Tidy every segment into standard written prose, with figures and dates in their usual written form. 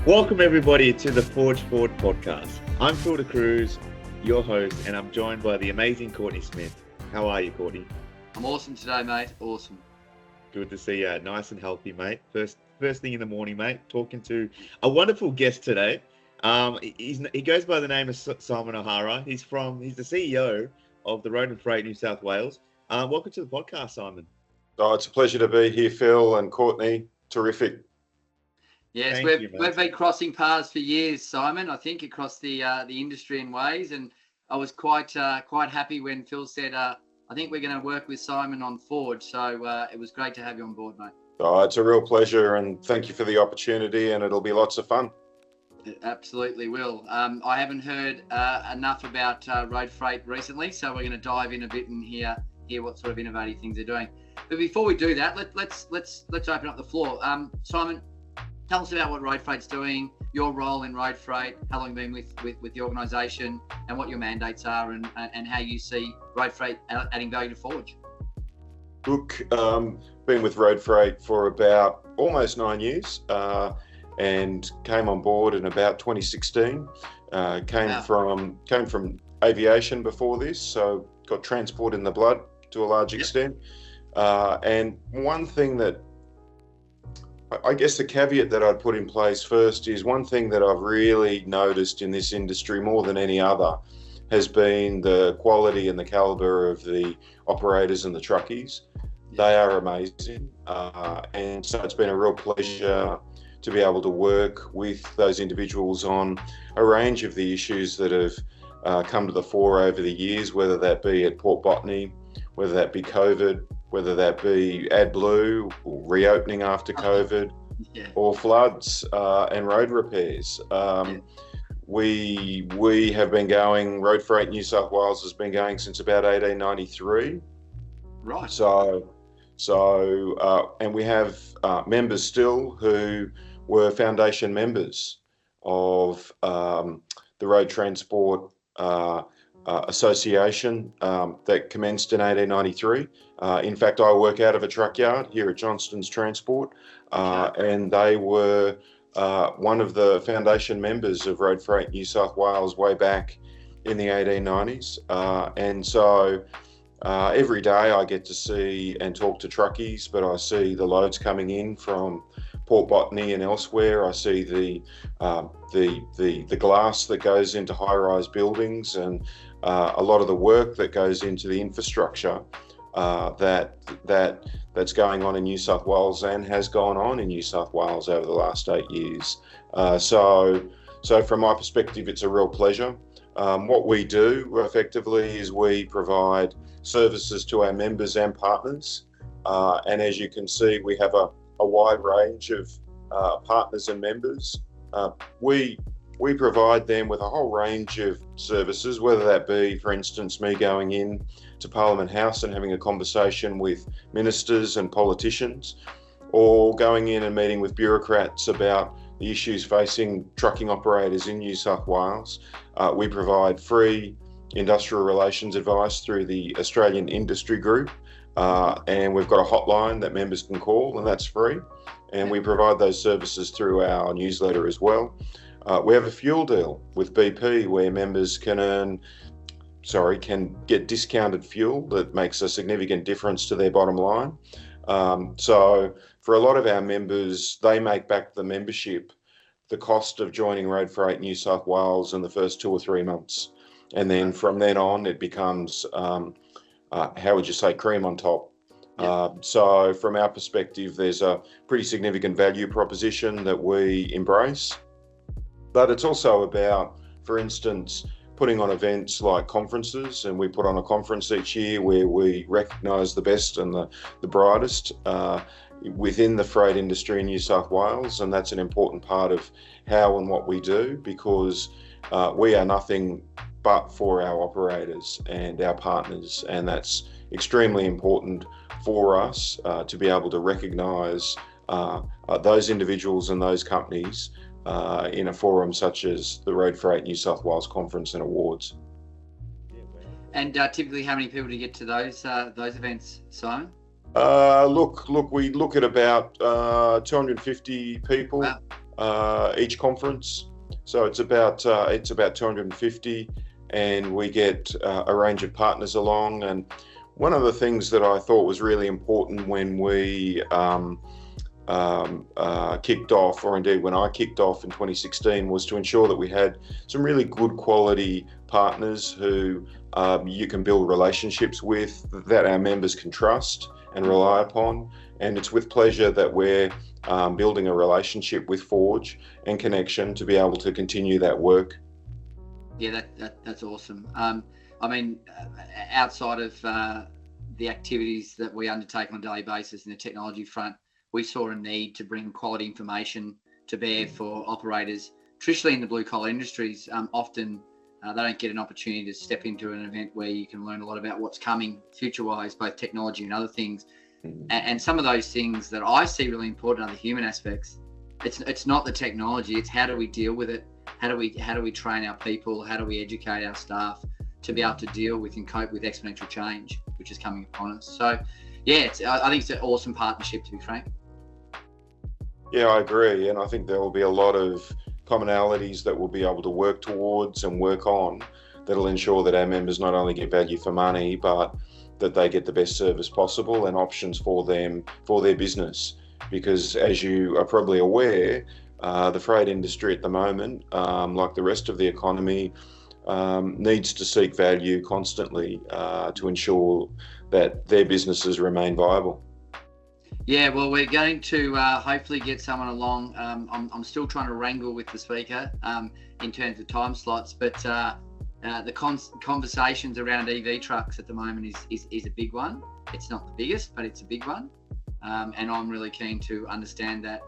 Welcome everybody to the Forge Forward podcast. I'm Phil de Cruz, your host, and I'm joined by the amazing Courtney Smith. How are you, Courtney? I'm awesome today, mate. Awesome. Good to see you. Nice and healthy, mate. First thing in the morning, mate. Talking to a wonderful guest today. He goes by the name of Simon O'Hara. He's the CEO of the Road and Freight New South Wales. Welcome to the podcast, Simon. Oh, it's a pleasure to be here, Phil and Courtney. Terrific. Yes, we've been crossing paths for years, Simon. I think across the industry in ways, and I was quite happy when Phil said, "I think we're going to work with Simon on Forge." So it was great to have you on board, mate. Oh, it's a real pleasure, and thank you for the opportunity. And it'll be lots of fun. It absolutely will. I haven't heard enough about road freight recently, so we're going to dive in a bit and hear what sort of innovative things they're doing. But before we do that, let's open up the floor. Simon, tell us about what road freight's doing, your role in road freight, how long you've been with the organisation, and what your mandates are, and how you see road freight adding value to Forge. Look, been with road freight for about almost 9 years, and came on board in about 2016. Came from aviation before this, so got transport in the blood to a large extent. And one thing that I guess the caveat that I'd put in place first is one thing that I've really noticed in this industry more than any other has been the quality and the calibre of the operators and the truckies. They are amazing. And so it's been a real pleasure to be able to work with those individuals on a range of the issues that have come to the fore over the years, whether that be at Port Botany, whether that be COVID, whether that be AdBlue or reopening after COVID, or floods and road repairs. We have been going, Road Freight New South Wales has been going since about 1893. Right. And we have members still who were foundation members of the Road Transport Association that commenced in 1893. In fact, I work out of a truck yard here at Johnston's Transport, and they were one of the foundation members of Road Freight New South Wales way back in the 1890s. And so every day I get to see and talk to truckies, but I see the loads coming in from Port Botany and elsewhere. I see the glass that goes into high-rise buildings, and a lot of the work that goes into the infrastructure that's going on in New South Wales and has gone on in New South Wales over the last 8 years. So from my perspective, it's a real pleasure. What we do effectively is we provide services to our members and partners, and as you can see, we have a wide range of partners and members. We provide them with a whole range of services, whether that be, for instance, me going in to Parliament House and having a conversation with ministers and politicians, or going in and meeting with bureaucrats about the issues facing trucking operators in New South Wales. We provide free industrial relations advice through the Australian Industry Group, and we've got a hotline that members can call, and that's free. And we provide those services through our newsletter as well. We have a fuel deal with BP where members can get discounted fuel that makes a significant difference to their bottom line. So for a lot of our members, they make back the membership the cost of joining Road Freight New South Wales in the first 2 or 3 months. And then from then on, it becomes, cream on top. So from our perspective, there's a pretty significant value proposition that we embrace. But it's also about, for instance, putting on events like conferences, and we put on a conference each year where we recognise the best and the brightest within the freight industry in New South Wales, and that's an important part of how and what we do, because we are nothing but for our operators and our partners, and that's extremely important for us to be able to recognise those individuals and those companies in a forum such as the Road Freight New South Wales Conference and Awards. And typically, how many people do you get to those events, Simon? We look at about 250 people. each conference. So it's about 250, and we get a range of partners along. And one of the things that I thought was really important when we kicked off, or indeed when I kicked off in 2016, was to ensure that we had some really good quality partners who you can build relationships with, that our members can trust and rely upon. And it's with pleasure that we're building a relationship with Forge and Connection to be able to continue that work. Yeah, that's awesome. I mean, outside of the activities that we undertake on a daily basis in the technology front, we saw a need to bring quality information to bear for operators. Traditionally in the blue collar industries, often they don't get an opportunity to step into an event where you can learn a lot about what's coming future-wise, both technology and other things. And some of those things that I see really important are the human aspects. It's not the technology, it's how do we deal with it? How do we train our people? How do we educate our staff to be able to deal with and cope with exponential change, which is coming upon us? So, yeah, I think it's an awesome partnership, to be frank. Yeah, I agree. And I think there will be a lot of commonalities that we'll be able to work towards and work on that'll ensure that our members not only get value for money, but that they get the best service possible and options for them, for their business. Because as you are probably aware, the freight industry at the moment, like the rest of the economy, needs to seek value constantly to ensure that their businesses remain viable. Yeah, well, we're going to hopefully get someone along. I'm still trying to wrangle with the speaker in terms of time slots, but the conversations around EV trucks at the moment is a big one. It's not the biggest, but it's a big one. And I'm really keen to understand that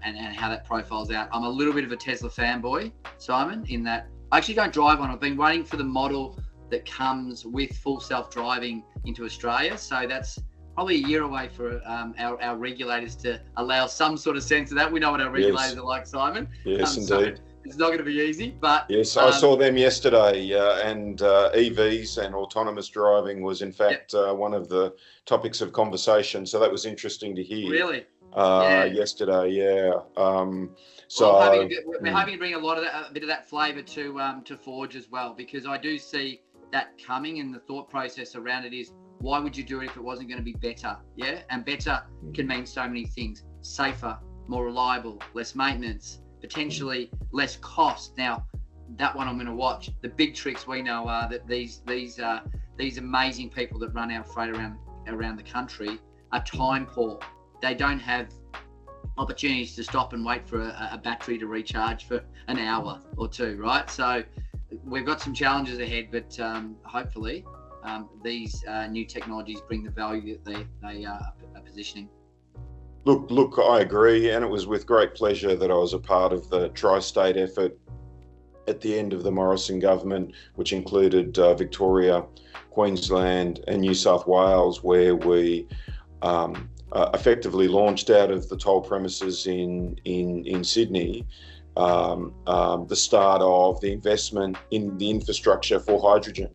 and how that profiles out. I'm a little bit of a Tesla fanboy, Simon, in that I actually don't drive one. I've been waiting for the model that comes with full self-driving into Australia. So that's probably a year away for our regulators to allow some sort of sense of that. We know what our regulators are like, Simon. Yes, indeed. So it's not going to be easy, but yes, I saw them yesterday, and EVs and autonomous driving was in fact one of the topics of conversation. So that was interesting to hear. Really? Yesterday, yeah. So we're hoping to bring a bit of that flavour to Forge as well, because I do see that coming, and the thought process around it is, why would you do it if it wasn't going to be better? Yeah, and better can mean so many things: safer, more reliable, less maintenance, potentially less cost. Now, that one I'm going to watch. The big tricks we know are that these amazing people that run our freight around the country are time poor. They don't have opportunities to stop and wait for a battery to recharge for an hour or two, right? So we've got some challenges ahead, but hopefully these new technologies bring the value that they are positioning. Look, I agree, and it was with great pleasure that I was a part of the tri-state effort at the end of the Morrison government, which included Victoria, Queensland and New South Wales, where we effectively launched out of the toll premises in Sydney the start of the investment in the infrastructure for hydrogen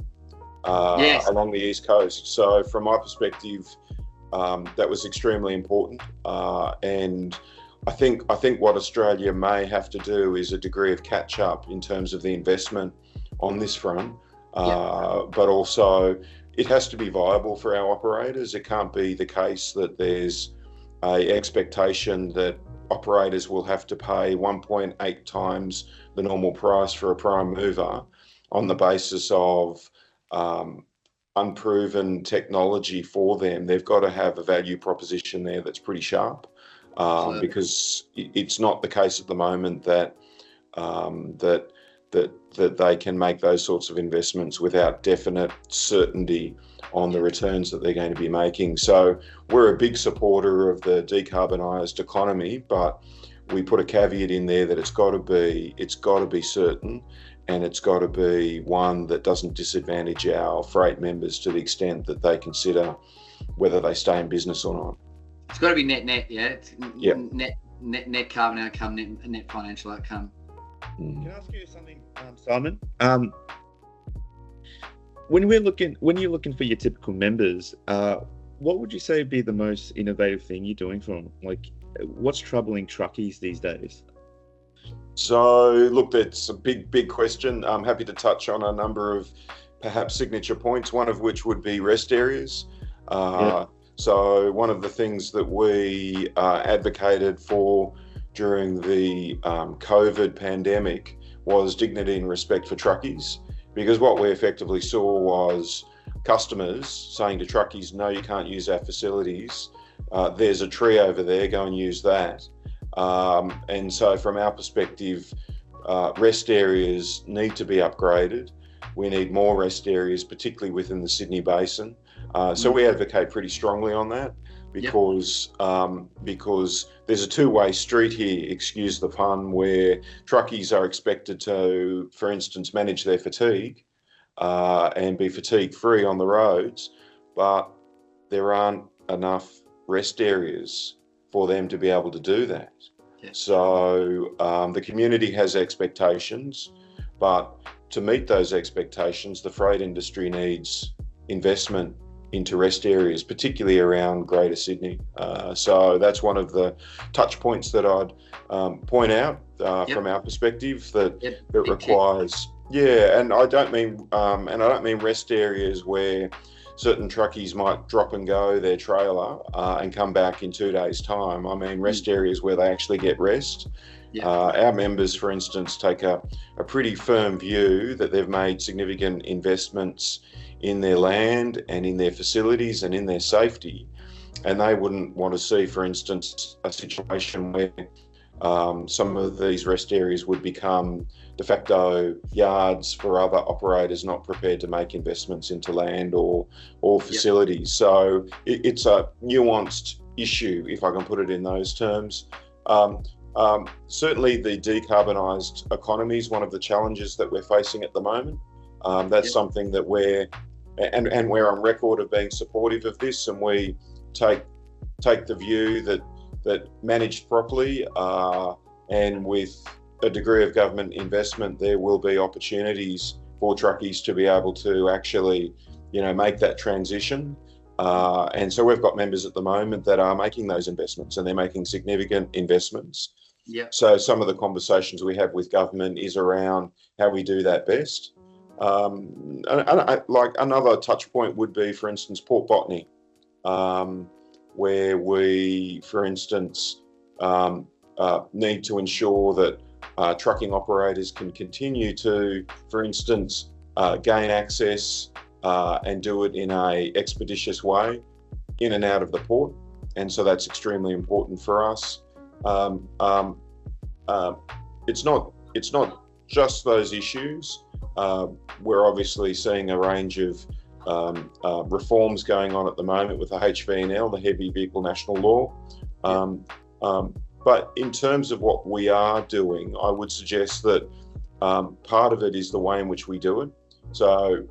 along the East Coast. So from my perspective, that was extremely important, and I think what Australia may have to do is a degree of catch up in terms of the investment on this front, but also it has to be viable for our operators. It can't be the case that there's a expectation that operators will have to pay 1.8 times the normal price for a prime mover on the basis of unproven technology for them. They've got to have a value proposition there that's pretty sharp, because it's not the case at the moment that they can make those sorts of investments without definite certainty on the returns that they're going to be making. So we're a big supporter of the decarbonised economy, but we put a caveat in there that it's got to be certain, and it's got to be one that doesn't disadvantage our freight members to the extent that they consider whether they stay in business or not. It's got to be net, yeah. It's net carbon outcome, net financial outcome. Can I ask you something, Simon? When you're looking for your typical members, what would you say would be the most innovative thing you're doing for them? Like, what's troubling truckies these days? So, look, that's a big question. I'm happy to touch on a number of perhaps signature points, one of which would be rest areas. Yeah. So, one of the things that we advocated for during the COVID pandemic was dignity and respect for truckies, because what we effectively saw was customers saying to truckies, no, you can't use our facilities. There's a tree over there, go and use that. And so from our perspective, rest areas need to be upgraded. We need more rest areas, particularly within the Sydney Basin. So we advocate pretty strongly on that because there's a two-way street here, excuse the pun, where truckies are expected to, for instance, manage their fatigue and be fatigue-free on the roads, but there aren't enough rest areas for them to be able to do that. Yeah. So the community has expectations, but to meet those expectations, the freight industry needs investment into rest areas, particularly around Greater Sydney. So that's one of the touch points that I'd point out from our perspective that requires. Yeah, and I don't mean rest areas where certain truckies might drop and go their trailer and come back in 2 days' time. I mean rest areas where they actually get rest. Our members, for instance, take a pretty firm view that they've made significant investments in their land and in their facilities and in their safety. And they wouldn't want to see, for instance, a situation where some of these rest areas would become de facto yards for other operators not prepared to make investments into land or facilities. So it's a nuanced issue, if I can put it in those terms. Certainly the decarbonised economy is one of the challenges that we're facing at the moment. That's something that we're on record of being supportive of this, and we take the view that managed properly and with a degree of government investment, there will be opportunities for truckies to be able to actually, make that transition. And so we've got members at the moment that are making those investments, and they're making significant investments. So some of the conversations we have with government is around how we do that best. Like another touch point would be, for instance, port botany, where we, for instance, need to ensure that trucking operators can continue to, for instance, gain access and do it in a expeditious way in and out of the port. And so that's extremely important for us. It's not just those issues. We're obviously seeing a range of reforms going on at the moment with the HVNL, the Heavy Vehicle National Law. But in terms of what we are doing, I would suggest that part of it is the way in which we do it. So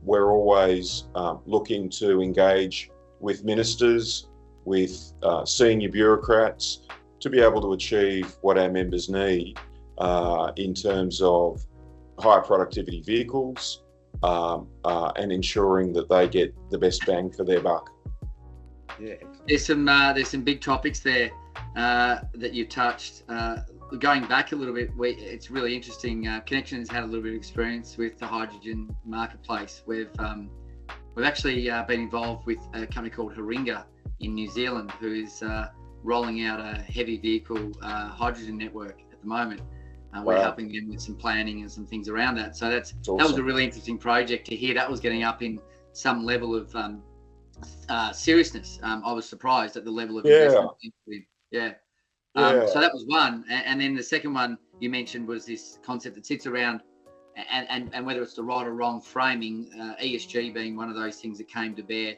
we're always looking to engage with ministers, with senior bureaucrats, to be able to achieve what our members need in terms of higher productivity vehicles and ensuring that they get the best bang for their buck. Yeah, there's some big topics there that you touched. Going back a little bit, it's really interesting. Connection has had a little bit of experience with the hydrogen marketplace. We've actually been involved with a company called Haringa in New Zealand, who is rolling out a heavy vehicle hydrogen network at the moment. We're helping them with some planning and some things around that. So that was a really interesting project to hear. That was getting up in some level of seriousness. I was surprised at the level of investment. So that was one. And then the second one you mentioned was this concept that sits around and whether it's the right or wrong framing, ESG being one of those things that came to bear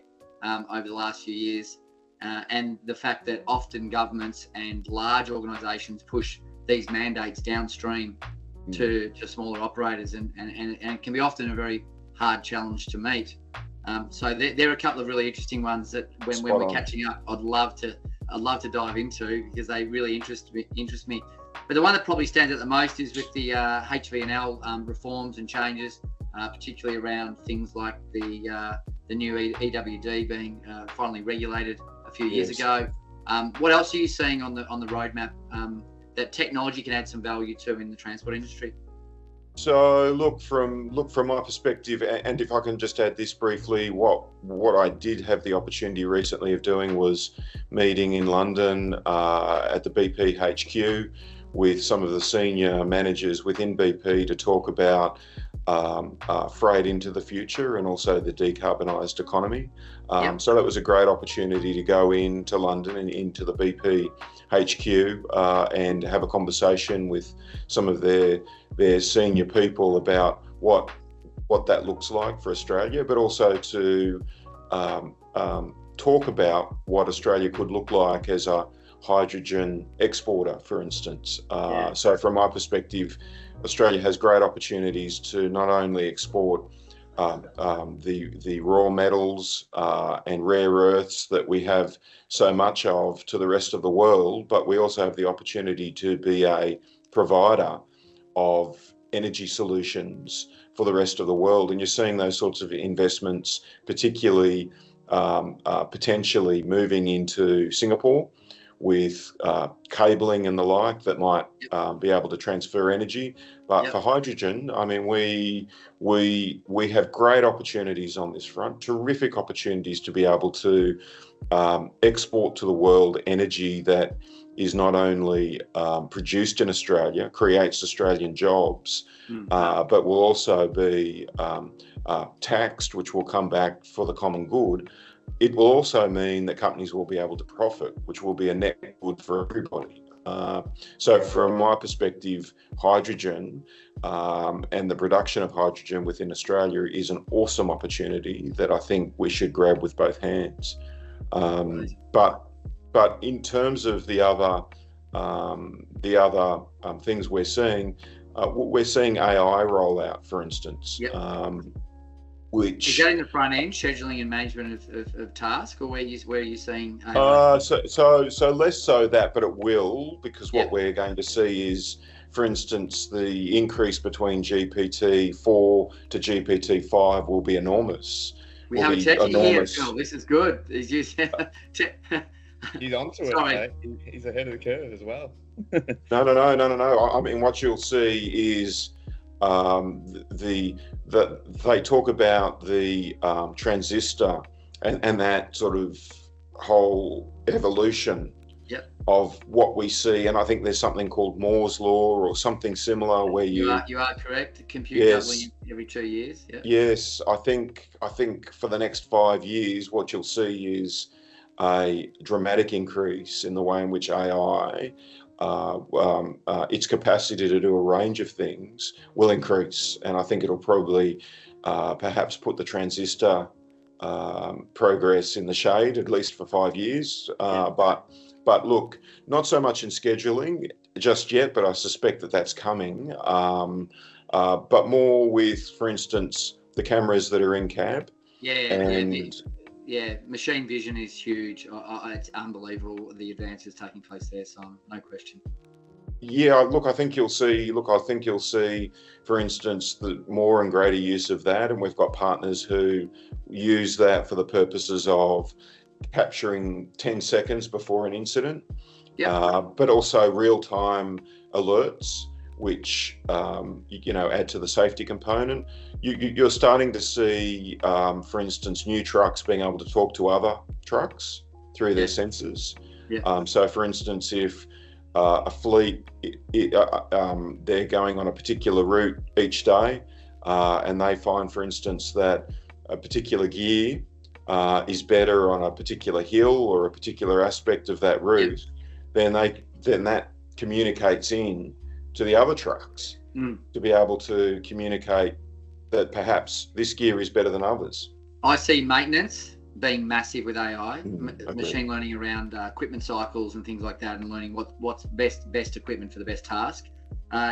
over the last few years. And the fact that often governments and large organisations push these mandates downstream to smaller operators, and it can be often a very hard challenge to meet. So there are a couple of really interesting ones that when we're catching up, I'd love to dive into, because they really interest me. But the one that probably stands out the most is with the HVNL reforms and changes, particularly around things like the new EWD being finally regulated a few years ago. What else are you seeing on the roadmap that technology can add some value to in the transport industry? So look from my perspective, and if I can just add this briefly, what I did have the opportunity recently of doing was meeting in London at the BP HQ with some of the senior managers within BP to talk about freight into the future and also the decarbonised economy. So that was a great opportunity to go into London and into the BP HQ and have a conversation with some of their senior people about what that looks like for Australia, but also to talk about what Australia could look like as a hydrogen exporter, for instance. So from my perspective, Australia has great opportunities to not only export the raw metals and rare earths that we have so much of to the rest of the world, but we also have the opportunity to be a provider of energy solutions for the rest of the world. And you're seeing those sorts of investments, particularly potentially moving into Singapore with cabling and the like that might be able to transfer energy. But for hydrogen, I mean, we have great opportunities on this front, terrific opportunities to be able to export to the world energy that is not only produced in Australia, creates Australian jobs, but will also be taxed, which will come back for the common good. It will also mean that companies will be able to profit, which will be a net good for everybody. So from my perspective, hydrogen and the production of hydrogen within Australia is an awesome opportunity that I think we should grab with both hands. But in terms of the other things we're seeing AI roll out, for instance. Which is that in the front end, scheduling and management of task, or where are you seeing AI? So less so that, but it will, because what we're going to see is, for instance, the increase between GPT-4 to GPT-5 will be enormous. We have a techie here, Phil. This is good. He's onto it, mate. He's ahead of the curve as well. No. I mean, what you'll see is they talk about the transistor and that sort of whole evolution of what we see, and I think there's something called Moore's law or something similar where you are correct. Compute doubling every 2 years. Yes, I think for the next 5 years, what you'll see is a dramatic increase in the way in which AI, its capacity to do a range of things will increase, and I think it'll probably perhaps put the transistor progress in the shade, at least for 5 years. But look, not so much in scheduling just yet, but I suspect that that's coming. But more with, for instance, the cameras that are in cab. Machine vision is huge. It's unbelievable the advances taking place there, Simon. No question. I think you'll see, for instance, the more and greater use of that, and we've got partners who use that for the purposes of capturing 10 seconds before an incident, but also real-time alerts, which add to the safety component. You're starting to see, for instance, new trucks being able to talk to other trucks through their sensors. So, for instance, if a fleet, they're going on a particular route each day, and they find, for instance, that a particular gear is better on a particular hill or a particular aspect of that route, then that communicates in to the other trucks to be able to communicate that perhaps this gear is better than others. I see maintenance being massive with AI, machine learning around equipment cycles and things like that, and learning what's best equipment for the best task.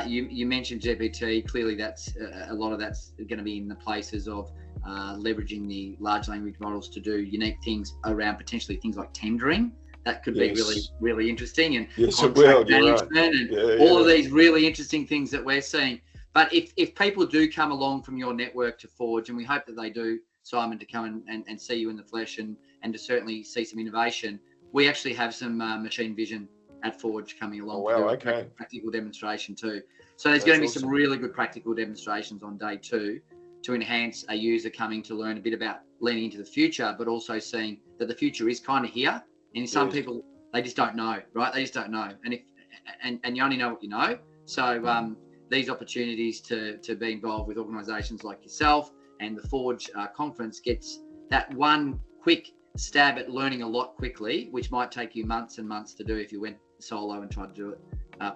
You mentioned GPT. Clearly, that's a lot of that's going to be in the places of leveraging the large language models to do unique things around potentially things like tendering. That could be really, really interesting, and contract management and all of these really interesting things that we're seeing. But if people do come along from your network to Forge, and we hope that they do, Simon, to come and see you in the flesh and to certainly see some innovation, we actually have some machine vision at Forge coming along. Oh, wow, to do a okay. practical demonstration too. So there's That's going to be awesome. some really good practical demonstrations on day 2 to enhance a user coming to learn a bit about leaning into the future, but also seeing that the future is kind of here. And some Yes. people, they just don't know, right? They just don't know. And you only know what you know. So these opportunities to be involved with organisations like yourself and the Forge conference gets that one quick stab at learning a lot quickly, which might take you months and months to do if you went solo and tried to do it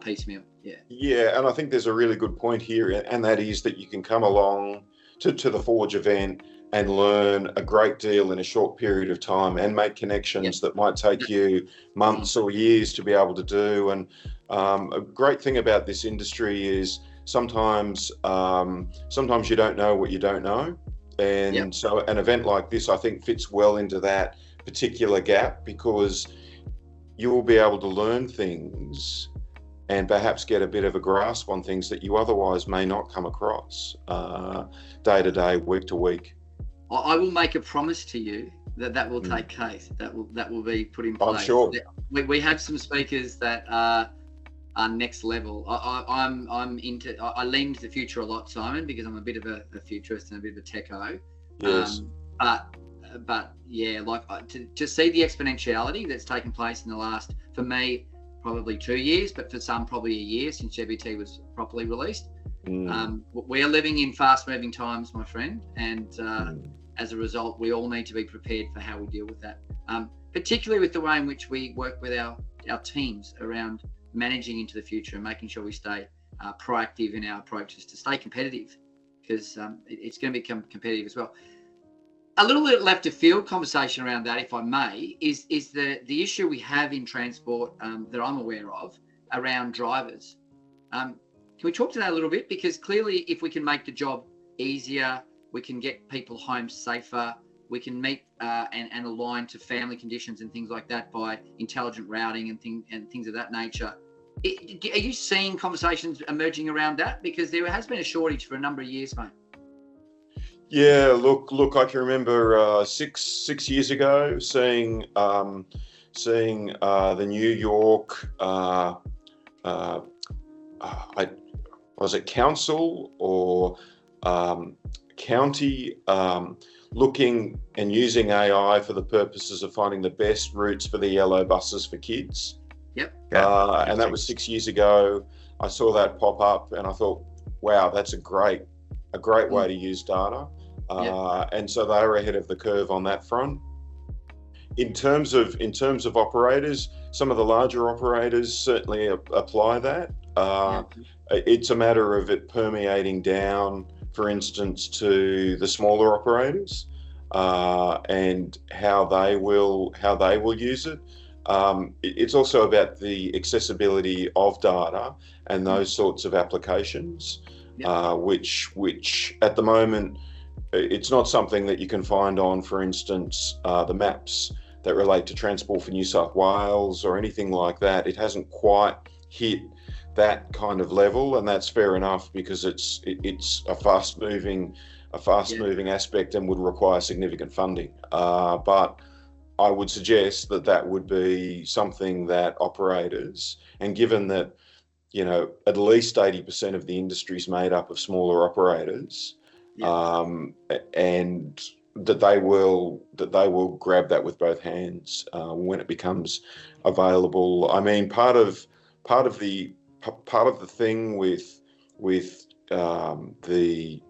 piecemeal. Yeah, and I think there's a really good point here, and that is that you can come along to the Forge event and learn a great deal in a short period of time and make connections that might take you months or years to be able to do. And a great thing about this industry is sometimes you don't know what you don't know. And so an event like this, I think, fits well into that particular gap, because you'll be able to learn things and perhaps get a bit of a grasp on things that you otherwise may not come across day to day, week to week. I will make a promise to you that will take place. That will be put in place. I'm sure. We have some speakers that are next level. I lean into the future a lot, Simon, because I'm a bit of a futurist and a bit of a techo. Yes. But yeah, like to see the exponentiality that's taken place in the last, for me, probably 2 years, but for some probably a year since GBT was properly released. We are living in fast-moving times, my friend, and as a result, we all need to be prepared for how we deal with that, particularly with the way in which we work with our teams around managing into the future and making sure we stay proactive in our approaches to stay competitive, because it's going to become competitive as well. A little bit left of field conversation around that, if I may, is the issue we have in transport that I'm aware of around drivers. Can we talk to that a little bit? Because clearly, if we can make the job easier, we can get people home safer, we can meet and align to family conditions and things like that by intelligent routing and things of that nature. Are you seeing conversations emerging around that? Because there has been a shortage for a number of years, mate. Yeah, look, I can remember 6 years ago seeing the New York was it council or county looking and using AI for the purposes of finding the best routes for the yellow buses for kids. And that was 6 years ago. I saw that pop up and I thought, wow, that's a great way to use data. And so they were ahead of the curve on that front. In terms of operators, some of the larger operators certainly apply that. It's a matter of it permeating down, for instance, to the smaller operators and how they will use it. It's also about the accessibility of data and those sorts of applications, which at the moment, it's not something that you can find on, for instance, the maps that relate to Transport for New South Wales or anything like that. It hasn't quite hit that kind of level, and that's fair enough because it's a fast moving aspect and would require significant funding. But I would suggest that would be something that operators, and given that at least 80% of the industry is made up of smaller operators. And that they will grab that with both hands when it becomes available. I mean, part of the thing with the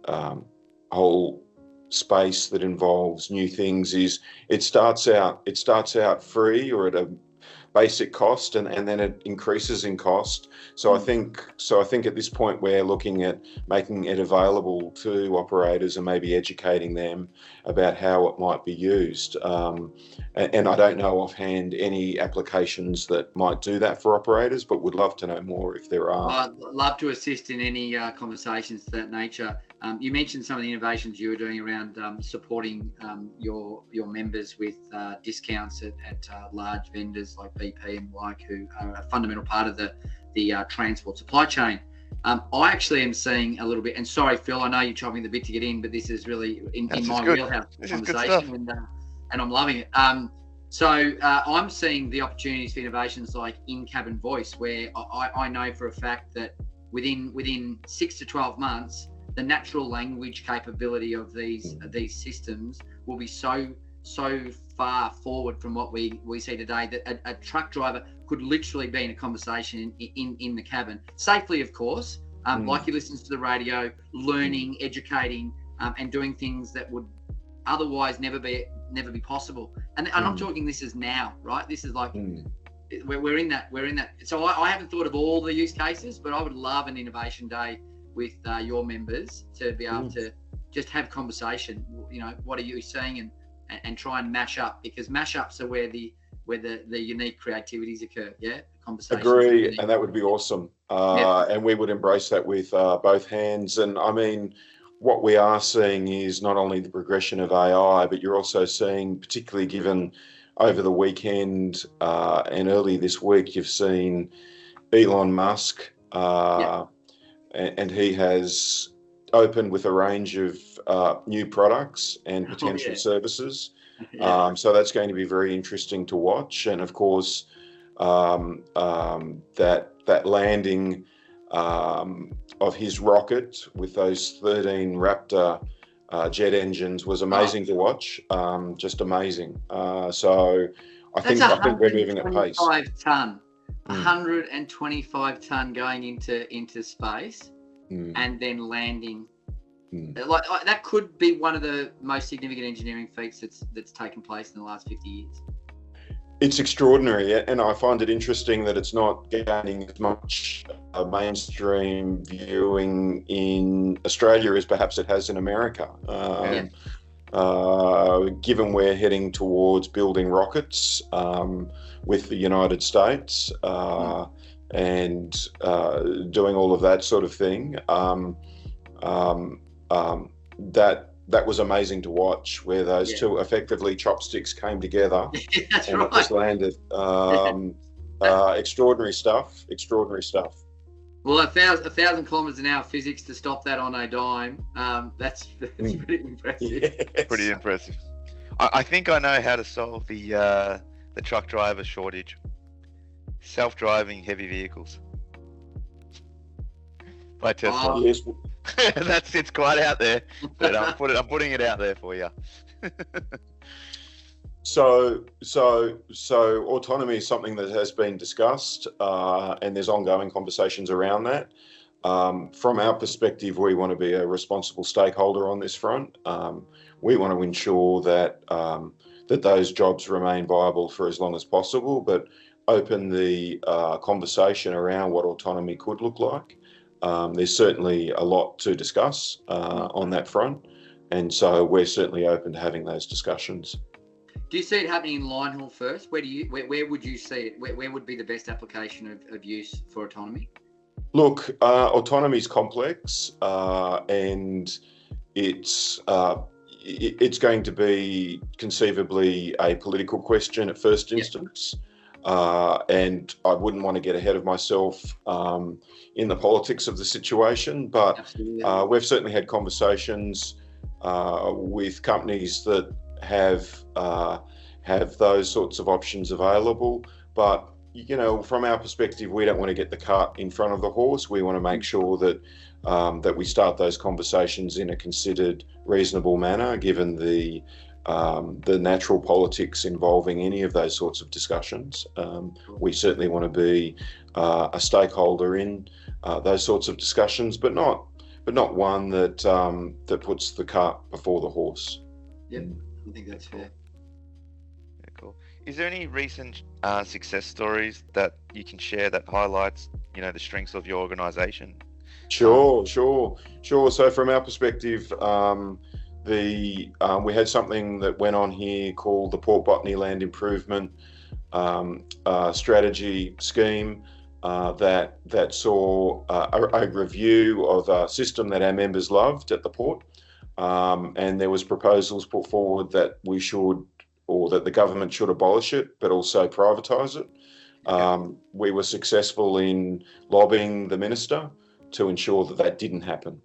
whole space that involves new things is it starts out free or at a basic cost, and then it increases in cost. So I think at this point we're looking at making it available to operators and maybe educating them about how it might be used. And I don't know offhand any applications that might do that for operators, but would love to know more if there are. I'd love to assist in any conversations to that nature. You mentioned some of the innovations you were doing around supporting your members with discounts at large vendors like BP and like, who are a fundamental part of the transport supply chain. I actually am seeing a little bit, and sorry, Phil, I know you're chopping the bit to get in, but this is really in my wheelhouse conversation, and I'm loving it. So I'm seeing the opportunities for innovations like in-cabin voice, where I know for a fact that within 6 to 12 months, the natural language capability of these systems will be so far forward from what we see today that a truck driver could literally be in a conversation in the cabin, safely, of course, like he listens to the radio, learning, educating, and doing things that would otherwise never be possible. And I'm talking, this is now, right? This is like we're in that. So I haven't thought of all the use cases, but I would love an innovation day with your members to be able to just have conversation. You know, what are you seeing, and try and mash up, because mashups are where the unique creativities occur. Yeah, conversations. Agree, and that would be awesome. And we would embrace that with both hands. And I mean, what we are seeing is not only the progression of AI, but you're also seeing, particularly given over the weekend and early this week, you've seen Elon Musk, and he has opened with a range of new products and potential services. So that's going to be very interesting to watch. And of course, that landing of his rocket with those 13 Raptor jet engines was amazing to watch. Just amazing. So I think we're moving at pace. 125 ton going into space and then landing. Like that could be one of the most significant engineering feats that's taken place in the last 50 years. It's extraordinary, and I find it interesting that it's not gaining as much mainstream viewing in Australia as perhaps it has in America. Given we're heading towards building rockets with the United States and doing all of that sort of thing, that was amazing to watch, where those two effectively chopsticks came together and it just landed. Extraordinary stuff. Well, 1,000 kilometers an hour physics to stop that on a dime. That's pretty impressive. Yes. Pretty impressive. I think I know how to solve the truck driver shortage. Self-driving heavy vehicles by Tesla. Yes. It's quite out there, but I'm putting it out there for you. So autonomy is something that has been discussed, and there's ongoing conversations around that. From our perspective, we want to be a responsible stakeholder on this front. We want to ensure that those jobs remain viable for as long as possible, but open the conversation around what autonomy could look like. There's certainly a lot to discuss on that front, and so we're certainly open to having those discussions. Do you see it happening in line haul first? Where would you see it? Where would be the best application of use for autonomy? Look, autonomy is complex, and it's going to be conceivably a political question at first instance. And I wouldn't want to get ahead of myself in the politics of the situation, but we've certainly had conversations with companies that have those sorts of options available. But you know, from our perspective, we don't want to get the cart in front of the horse. We want to make sure that that we start those conversations in a considered, reasonable manner, given the natural politics involving any of those sorts of discussions. We certainly want to be a stakeholder in those sorts of discussions, but not one that puts the cart before the horse. Yep, I think that's fair. Yeah, cool. Is there any recent success stories that you can share that highlights, the strengths of your organisation? Sure. So from our perspective, we had something that went on here called the Port Botany Land Improvement Strategy Scheme that saw a review of a system that our members loved at the port, and there was proposals put forward that we should, or that the government should abolish it, but also privatise it. We were successful in lobbying the minister to ensure that didn't happen.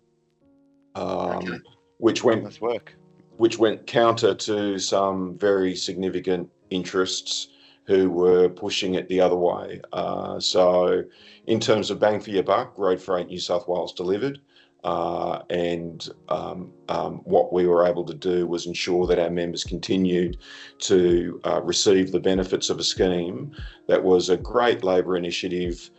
Which went counter to some very significant interests who were pushing it the other way. So in terms of bang for your buck, Road Freight New South Wales delivered. And what we were able to do was ensure that our members continued to receive the benefits of a scheme that was a great Labor initiative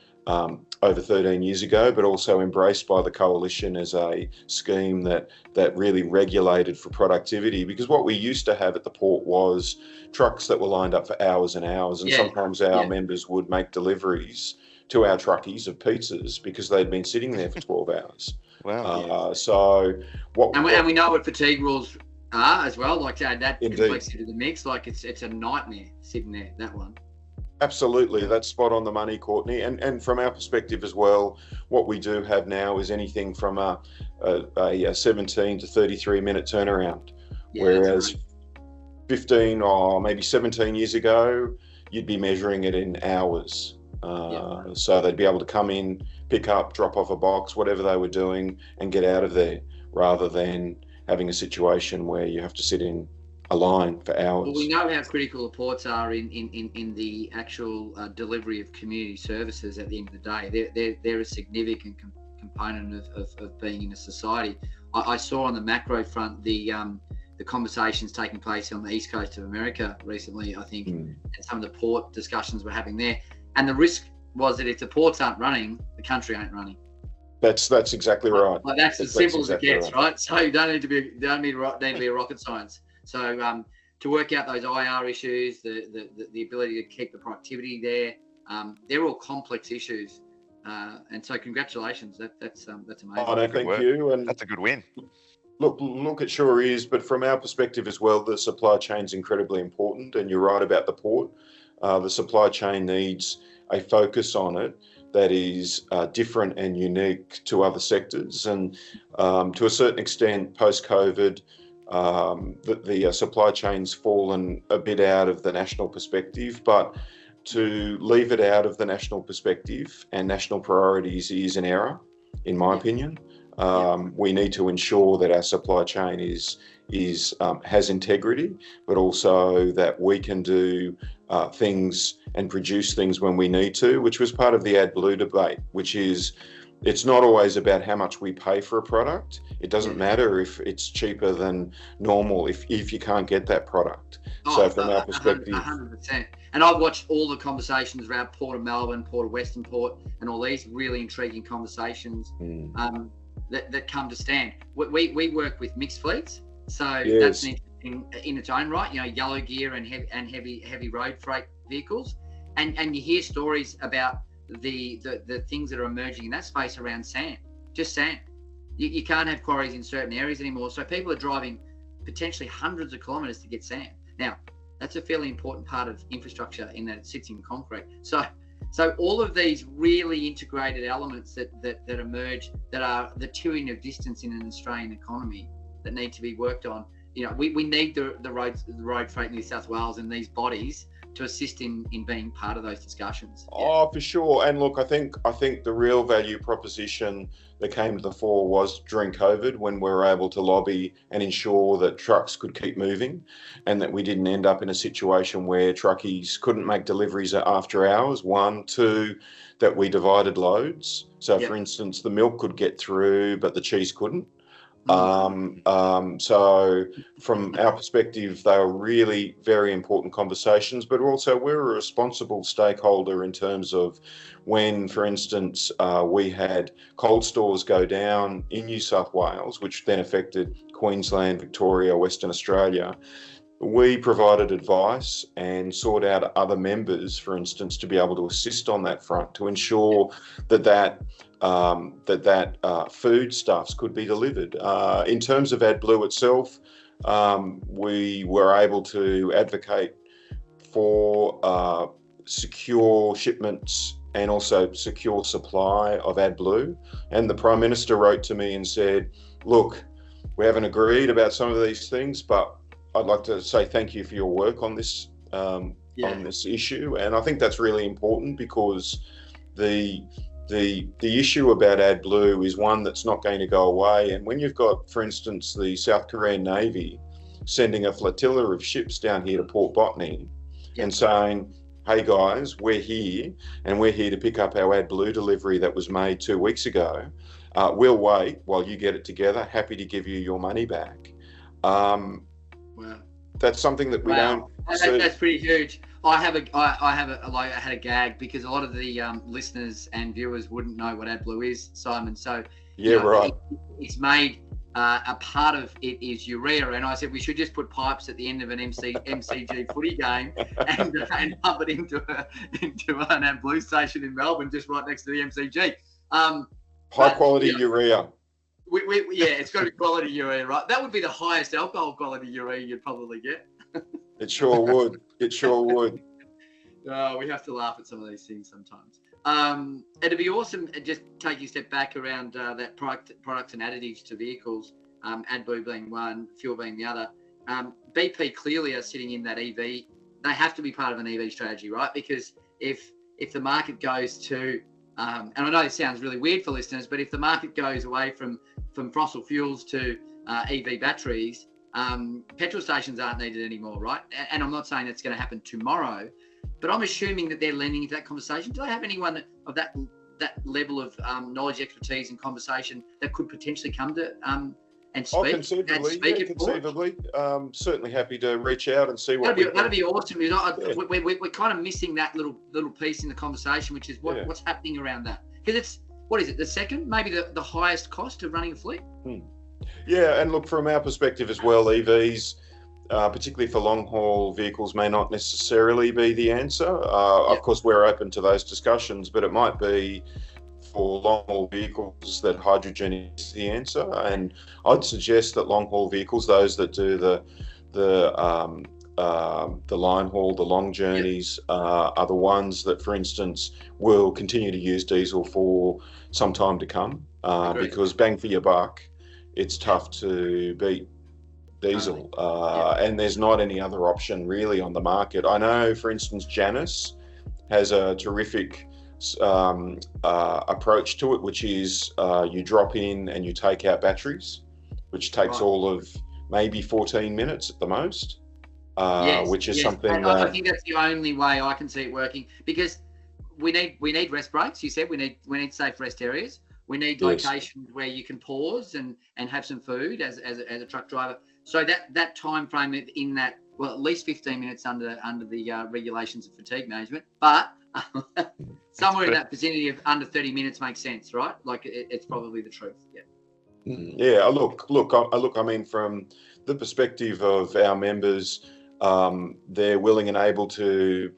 over 13 years ago, but also embraced by the coalition as a scheme that really regulated for productivity. Because what we used to have at the port was trucks that were lined up for hours and hours, and sometimes our members would make deliveries to our truckies of pizzas because they'd been sitting there for 12 hours. Wow. So and we know what fatigue rules are as well. Like to add that Indeed. Complexity to the mix, like it's a nightmare sitting there. That one. Absolutely, that's spot on the money, Courtney. And from our perspective as well, what we do have now is anything from a 17 to 33 minute turnaround, whereas 15 or maybe 17 years ago, you'd be measuring it in hours. So they'd be able to come in, pick up, drop off a box, whatever they were doing, and get out of there, rather than having a situation where you have to sit in a line for hours. Well, we know how critical the ports are in the actual delivery of community services at the end of the day. They're a significant component of being in a society. I saw on the macro front the conversations taking place on the east coast of America recently, I think, and some of the port discussions we're having there. And the risk was that if the ports aren't running, the country ain't running. That's exactly right. Like that's as simple as it gets, right? So you don't need to be a rocket science. So to work out those IR issues, the ability to keep the productivity there, they're all complex issues. And so congratulations, that's amazing. Oh, no, thank you. And that's a good win. Look, it sure is. But from our perspective as well, the supply chain is incredibly important. And you're right about the port. The supply chain needs a focus on it that is different and unique to other sectors. And to a certain extent, post-COVID, the supply chain's fallen a bit out of the national perspective, but to leave it out of the national perspective and national priorities is an error, in my opinion. We need to ensure that our supply chain has integrity, but also that we can do things and produce things when we need to, which was part of the AdBlue debate, which is it's not always about how much we pay for a product. It doesn't matter if it's cheaper than normal if you can't get that product. So from our perspective, 100%. And I've watched all the conversations around Port of Melbourne, Port of Western Port, and all these really intriguing conversations that come to stand. We work with mixed fleets, so that's an interesting in its own right. You know, yellow gear and heavy road freight vehicles, and you hear stories about the things that are emerging in that space around sand, just sand. You can't have quarries in certain areas anymore, so people are driving potentially hundreds of kilometres to get sand. Now, that's a fairly important part of infrastructure in that it sits in concrete. So all of these really integrated elements that emerge, that are the chewing of distance in an Australian economy, that need to be worked on. You know, we need the road freight in New South Wales and these bodies to assist in being part of those discussions. Oh, for sure. And look, I think the real value proposition that came to the fore was during COVID, when we were able to lobby and ensure that trucks could keep moving, and that we didn't end up in a situation where truckies couldn't make deliveries after hours. 1, 2, that we divided loads. So for instance, the milk could get through, but the cheese couldn't. So from our perspective, they were really very important conversations, but also we're a responsible stakeholder in terms of when, for instance, we had cold stores go down in New South Wales, which then affected Queensland, Victoria, Western Australia. We provided advice and sought out other members, for instance, to be able to assist on that front, to ensure that foodstuffs could be delivered. In terms of AdBlue itself, we were able to advocate for secure shipments and also secure supply of AdBlue. And the Prime Minister wrote to me and said, look, we haven't agreed about some of these things, but I'd like to say thank you for your work on this on this issue. And I think that's really important, because the issue about AdBlue is one that's not going to go away. And when you've got, for instance, the South Korean Navy sending a flotilla of ships down here to Port Botany, and saying, hey guys, we're here and we're here to pick up our AdBlue delivery that was made 2 weeks ago. We'll wait while you get it together. Happy to give you your money back. Wow. That's something that we don't see. That's pretty huge. I had a gag because a lot of the listeners and viewers wouldn't know what AdBlue is, Simon. So right. It's made a part of it is urea, and I said we should just put pipes at the end of an MCG footy game and pump it into an AdBlue station in Melbourne, just right next to the MCG. High quality urea. It's got to be quality urea, right? That would be the highest alcohol quality urea you'd probably get. It sure would. It sure would. We have to laugh at some of these things sometimes. It'd be awesome just taking a step back around that products and additives to vehicles, AdBlue being one, fuel being the other. BP clearly are sitting in that EV. They have to be part of an EV strategy, right? Because if the market goes to, and I know this sounds really weird for listeners, but if the market goes away from fossil fuels to EV batteries, petrol stations aren't needed anymore, right? And I'm not saying that's going to happen tomorrow, but I'm assuming that they're lending into that conversation. Do they have anyone of that level of knowledge, expertise, and conversation that could potentially come to and speak? Conceivably. Certainly happy to reach out and see what that'd be awesome. We're kind of missing that little piece in the conversation, which is what's happening around that, because it's the second, maybe the highest cost of running a fleet. Yeah, and look, from our perspective as well, EVs, particularly for long-haul vehicles, may not necessarily be the answer. Of course, we're open to those discussions, but it might be for long-haul vehicles that hydrogen is the answer. And I'd suggest that long-haul vehicles, those that do the line haul, the long journeys, are the ones that, for instance, will continue to use diesel for some time to come, because bang for your buck, it's tough to beat diesel, and there's not any other option really on the market. I know, for instance, Janus has a terrific approach to it, which is you drop in and you take out batteries, which takes all of maybe 14 minutes at the most, which is something and I think that's the only way I can see it working, because we need rest breaks. You said we need safe rest areas. We need locations where you can pause and have some food as a truck driver. So that time frame in that, well, at least 15 minutes under the regulations of fatigue management, but somewhere in that vicinity of under 30 minutes makes sense, right? Like it's probably the truth. Yeah. Look. I mean, from the perspective of our members, they're willing and able to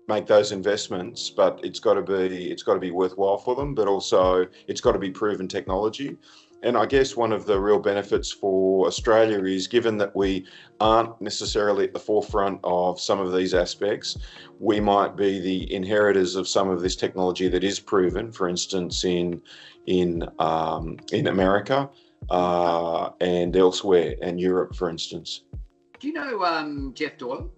make those investments, but it's got to be worthwhile for them, but also it's got to be proven technology. And I guess one of the real benefits for Australia is, given that we aren't necessarily at the forefront of some of these aspects, we might be the inheritors of some of this technology that is proven, for instance, in America and elsewhere, and Europe, for instance. Do you know Jeff Doyle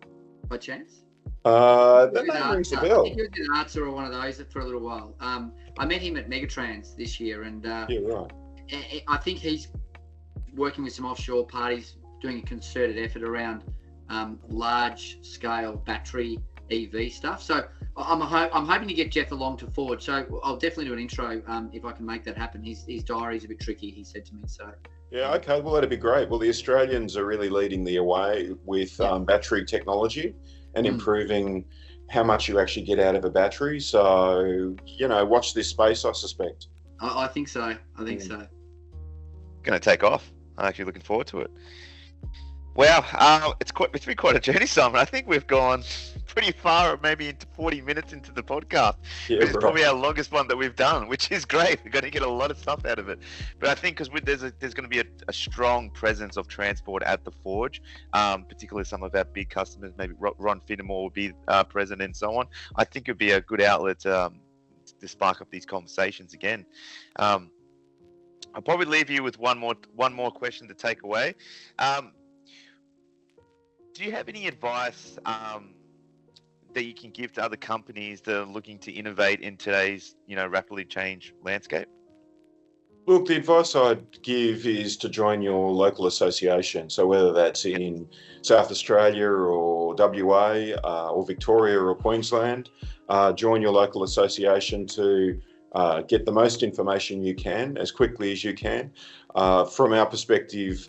by chance? That name rings a bell. I think he was in Arts or one of those for a little while. I met him at Megatrans this year, and I think he's working with some offshore parties, doing a concerted effort around large-scale battery EV stuff. So I'm hoping to get Jeff along to Forge. So I'll definitely do an intro if I can make that happen. His diary's a bit tricky, he said to me. So. Yeah, okay, well, that'd be great. Well, the Australians are really leading the way with battery technology and improving how much you actually get out of a battery. So, watch this space, I suspect. I think so. So. Going to take off. I'm actually looking forward to it. Wow, it's been quite a journey, Simon. I think we've gone pretty far, maybe into 40 minutes into the podcast. It's probably our longest one that we've done, which is great. We're going to get a lot of stuff out of it. But I think because there's going to be a strong presence of transport at the Forge, particularly some of our big customers, maybe Ron Finnemore will be present and so on. I think it'd be a good outlet to spark up these conversations again. I'll probably leave you with one more question to take away. Do you have any advice that you can give to other companies that are looking to innovate in today's, rapidly changed landscape? Look, the advice I'd give is to join your local association. So whether that's in South Australia or WA or Victoria or Queensland, join your local association to get the most information you can as quickly as you can. From our perspective,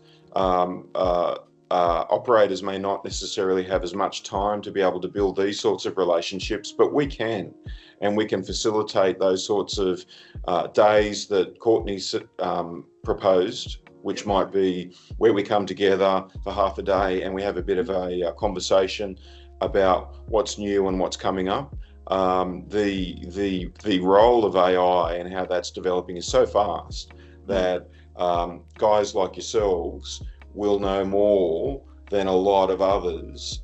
operators may not necessarily have as much time to be able to build these sorts of relationships, but we can, and we can facilitate those sorts of days that Courtney's proposed, which might be where we come together for half a day and we have a bit of a conversation about what's new and what's coming up. The role of AI and how that's developing is so fast that guys like yourselves will know more than a lot of others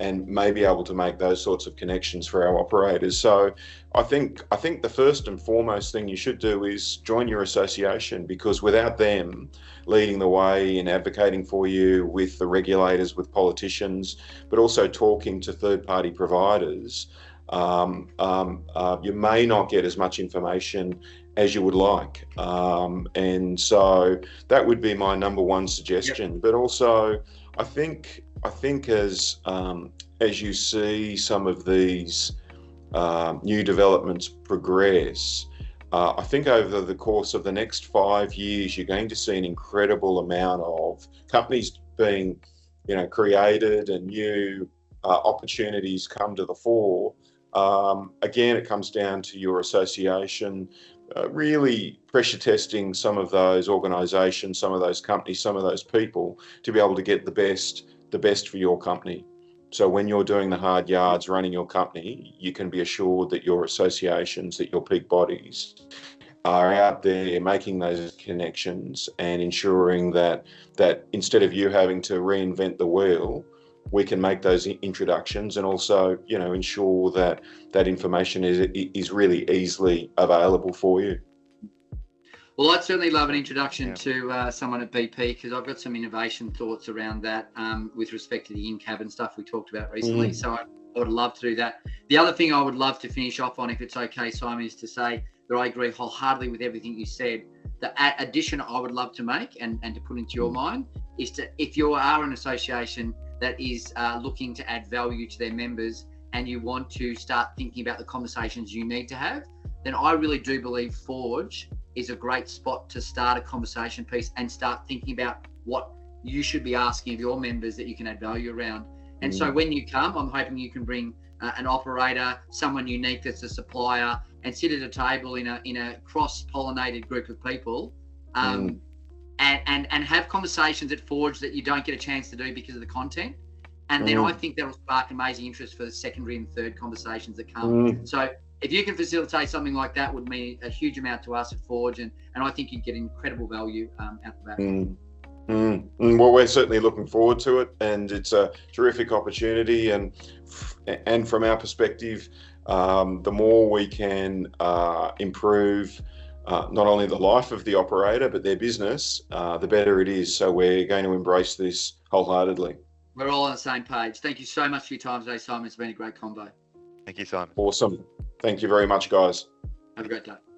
and may be able to make those sorts of connections for our operators. So I think the first and foremost thing you should do is join your association, because without them leading the way and advocating for you with the regulators, with politicians, but also talking to third-party providers, you may not get as much information as you would like. And so that would be my number one suggestion. Yep. But also, I think as you see some of these new developments progress, I think over the course of the next 5 years, you're going to see an incredible amount of companies being, created and new opportunities come to the fore. Again, it comes down to your association, really pressure testing some of those organisations, some of those companies, some of those people to be able to get the best for your company. So when you're doing the hard yards running your company, you can be assured that your associations, that your peak bodies are out there making those connections and ensuring that instead of you having to reinvent the wheel, we can make those introductions and also, ensure that information is really easily available for you. Well, I'd certainly love an introduction to someone at BP, because I've got some innovation thoughts around that with respect to the in-cabin stuff we talked about recently. So I would love to do that. The other thing I would love to finish off on, if it's okay, Simon, is to say that I agree wholeheartedly with everything you said. The addition I would love to make and to put into your mind is to, if you are an association that is looking to add value to their members and you want to start thinking about the conversations you need to have, then I really do believe Forge is a great spot to start a conversation piece and start thinking about what you should be asking of your members that you can add value around. And so when you come, I'm hoping you can bring an operator, someone unique that's a supplier, and sit at a table in a cross-pollinated group of people and have conversations at Forge that you don't get a chance to do because of the content. And then I think that'll spark amazing interest for the secondary and third conversations that come. So if you can facilitate something like that, would mean a huge amount to us at Forge, and I think you'd get incredible value out the back. Well, we're certainly looking forward to it, and it's a terrific opportunity. And from our perspective, the more we can improve not only the life of the operator but their business, the better it is. So we're going to embrace this wholeheartedly. We're all on the same page. Thank you so much for your time today, Simon. It's been a great convo. Thank you, Simon. Awesome. Thank you very much, guys. Have a great day.